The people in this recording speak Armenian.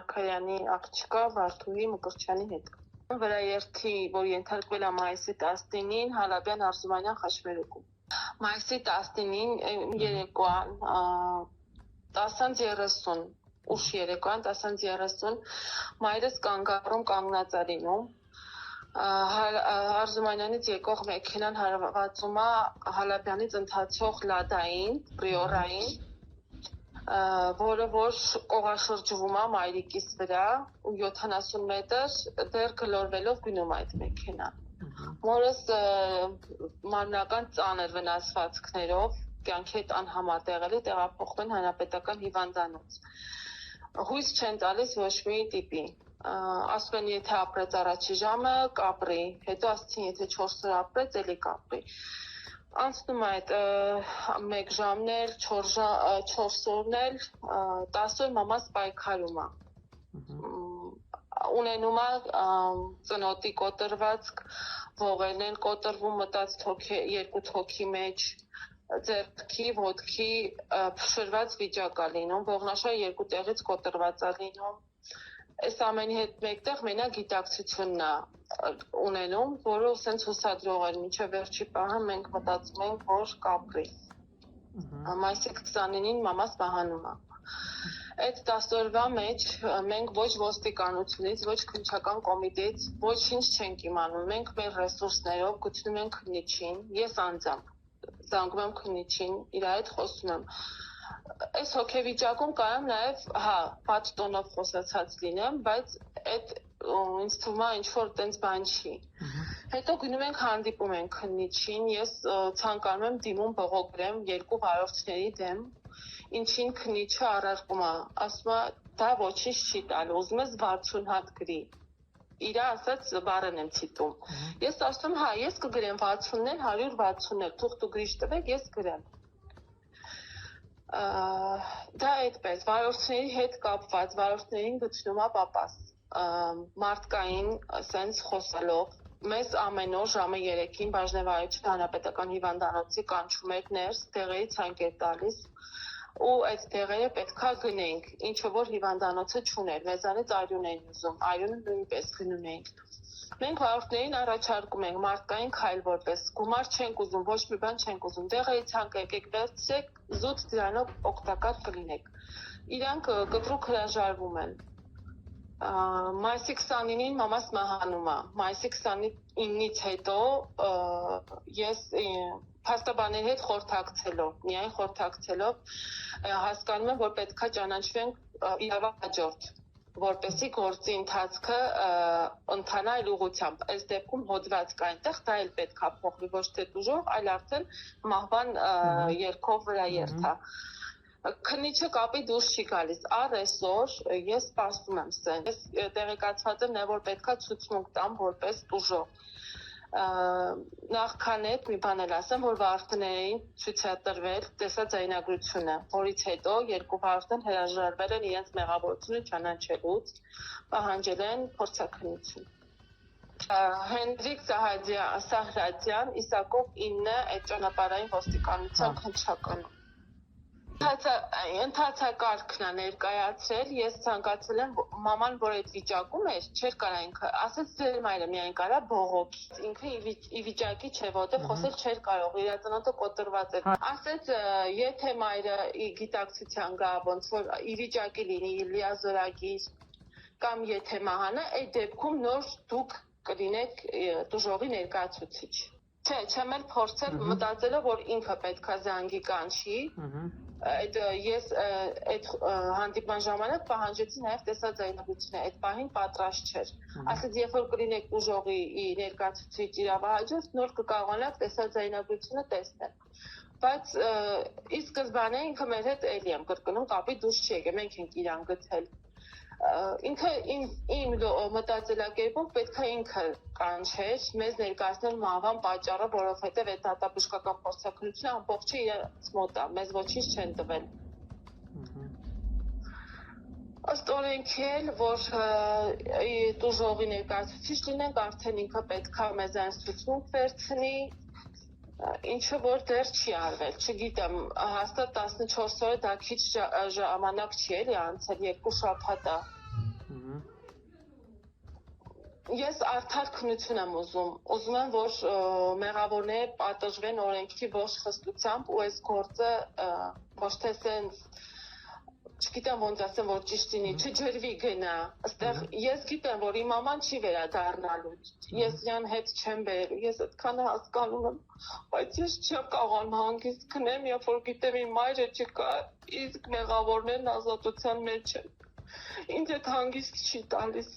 Մարգարյանի աղջկա Վարդուհի Մկրտչյանի հետ։ Վրաերթի, որ ենթարկվել է մայիսի 19-ին Հալաբյան Արզումանյան խաչմերուկում։ Մայիսի 19-ին երեկոյան 10:30 ուշ երեկոյան 10:30 մայրս կանգառում կանգնած է լինում։ Արզումանյանից եկող մեքենան հարվածում է Հալաբյանից ընթացող լադային, պրիորային, որը որ կողաշրջվում է մայրիկիս վրա ու 70 մետր դեռ գլորվելով գնում այդ մեքենան։ Մորս մանրական ծանր վնասվածքներով կյանքի հետ անհամատեղելի տեղափոխվեն հանրապետական հիվանդանոց։ Հույս չեն տալիս ոչ մի տիպի։ Ասում են, եթե ապրեց առաջի ժամը, կապրի, հետո ասեցին, եթե 4 օր ապրեց, էլի կապրի։ Անցնում այդ 1 ժամն էլ, 4 օրն էլ, 10 օր մամաս պայքարում է։ Ունենում է ծնոտի կոտրվածք, ողերն են կոտրվում, մտած 2 թոքի մեջ, ձեռքի, ոտքի փշրված վիճակ է լինում, ողնաշարը 2 տեղից կոտրված է լինում։ Այս ամենի հետ մեկտեղ մենակ գիտակցությունն է ունենում, որը սենց հուսադրող էր, մինչև վերջի պահը մենք մտածում ենք, որ կապրի։ Մայիսի 29-ին մամաս մահանում է։ Այդ 10 օրվա մեջ մենք ոչ ոստիկանությունից, ոչ քննչական կոմիտեից ոչինչ չենք իմանում։ Մենք մեր ռեսուրսներով գտնում ենք քննիչին, ես անձամբ զանգում եմ քննիչին, իր հետ խոսում եմ։ Այս հոգեվիճակում կարամ նաև, պատ տոնով խոսացած լինեմ, բայց այդ ինձ թվում է ինչ-որ տենց բան չի։ Հետո գնում ենք հանդիպում ենք քննիչին, ես ցանկանում եմ դիմում բողոքրեմ 2 վարորդների դեմ, ինչին քննիչը առարկում է, ասում է, դա ոչինչ չի տալու, ուզում ես 60 հատ գրի։ Իր ասած բառն եմ ցիտում։ Ես ասում եմ, ես կգրեմ 60-ն էլ, 160-ն էլ, թող դու գրիչ տվեք, ես գրեմ։ Դա այդպես, վարորդների հետ կապված, վարորդներին գտնում է պապաս, մարդկային սենց խոսալով, մեզ ամեն օր ժամը 3-ին Բաժնեվարիչի հանրապետական հիվանդանոցի կանչում էր ներս, տեղերի ցանկ էր տալիս, ու այդ տեղերը պետքա գնենք, ինչը որ հիվանդանոցը չուներ, մեզանից արյուն էին ուզում, արյունը նույնպես գնում էինք։ Մենք վարորդներին առաջարկում ենք մարդկային քայլ որպես, գումար չենք ուզում, ոչ մի բան չենք ուզում, տեղերի ցանկ եկեք վերցրեք, զուտ դրանով օգտակար կլինեք։ Իրանք կտրուկ հրաժարվում են։ Մայիսի 29-ին մամաս մահանում է։ Մայիսի 29-ից հետո ես փաստաբանների հետ խորհրդակցելով, միայն խորհրդակցելով հասկանում եմ, որ պետքա ճանաչվենք իրավահաջորդ, որպեսզի գործի ընթացքը ընթանա այլ ուղղությամբ։ Այս դեպքում հոդված կա այնտեղ, դա էլ պետքա փոխվի, ոչ թե տուժող, այլ արդեն մահվան երգով վրա երթա։ Քննիչը կապի դուրս չի գալիս, առ այսօր ես սպասում եմ սեն, ես տեղեկացված եմ, որ պետքա ցուցմունք տամ որպես տուժող։ Նախքան այդ մի բան էլ ասեմ, որ վարորդներին ցույց է տրվել տեսաձայնագրությունը, որից հետո 2 վարորդներ հրաժարվել են իրենց մեղավորությունը ճանաչելուց, պահանջել են փորձաքննություն։ Հենրիկ Սահրատյան, Իսակով 9 այդ ճանապարհային ոստիկանության քննչականում։ Ընթացակարգն է ներկայացրել, ես ցանկացել եմ մաման, որ այդ վիճակում էր, չէր կարա ինքը, ասեց ձեր մայրը միայն կարա բողոքի, ինքը ի վիճակի չէ, որտեղ խոսել չէր կարող, իր ծնոտը կոտրված էր։ Ասեց, եթե մայրը գիտակցության գա, ոնց որ ի վիճակի լինի, լիազորագիր կամ եթե մահանա, այդ դեպքում նոր դուք կլինեք տուժողի ներկայացուցիչ։ Չէ, չեմ էլ փորձել մտածելով, որ ինքը պետքա զանգի կանչի։ Ես այդ հանդիպման ժամանակ պահանջեցի նաև տեսաձայնագրությունը, այդ պահին պատրաստ չէր։ Ասեց, երբ որ կլինեք տուժողի ներկայացուցիչ իրավահաջորդ, նոր կկարողանաք տեսաձայնագրությունը տեսնել։ Բայց ի սկզբանե ինքը մեր հետ էլի եմ կրկնում, կապի դուրս չի եկել, մենք ենք իրան գտել։ Ինքը իմ մտածելակերպով պետքա ինքը կանչեր, մեզ ներկայացնել մահվան պատճառը, որովհետև այդ դատաբժշկական փորձաքննությունը ամբողջը իրենց մոտ է, մեզ ոչինչ չեն տվել։ Ըստ օրենքի էլ, որ տուժողի ներկայացուցիչ լինենք, արդեն ինքը պետքա մեզանից ցուցմունք վերցնի, ինչը որ դեռ չի արվել, չգիտեմ, հաստատ 14 օրը դա քիչ ժամանակ չի էլի անցել, 2 շաբաթ է, Ես արդար քննություն եմ ուզում եմ, որ մեղավորները պատժվեն օրենքի ողջ խստությամբ ու այս գործը ոչ թե սենց չգիտեմ ոնց ասեմ, որ ճիշտ լինի, չջրվի գնա, այստեղ ես գիտեմ, որ իմ մաման չի վերադառնալու, ես իրան հետ չեմ բերելու, ես այդքան հասկանում եմ, բայց ես չեմ կարողանում հանգիստ քնեմ, երբ որ գիտեմ իմ մայրը չկա, իսկ մեղավորներն ազատության մեջ են, ինձ այդ հանգիստ չի տալիս։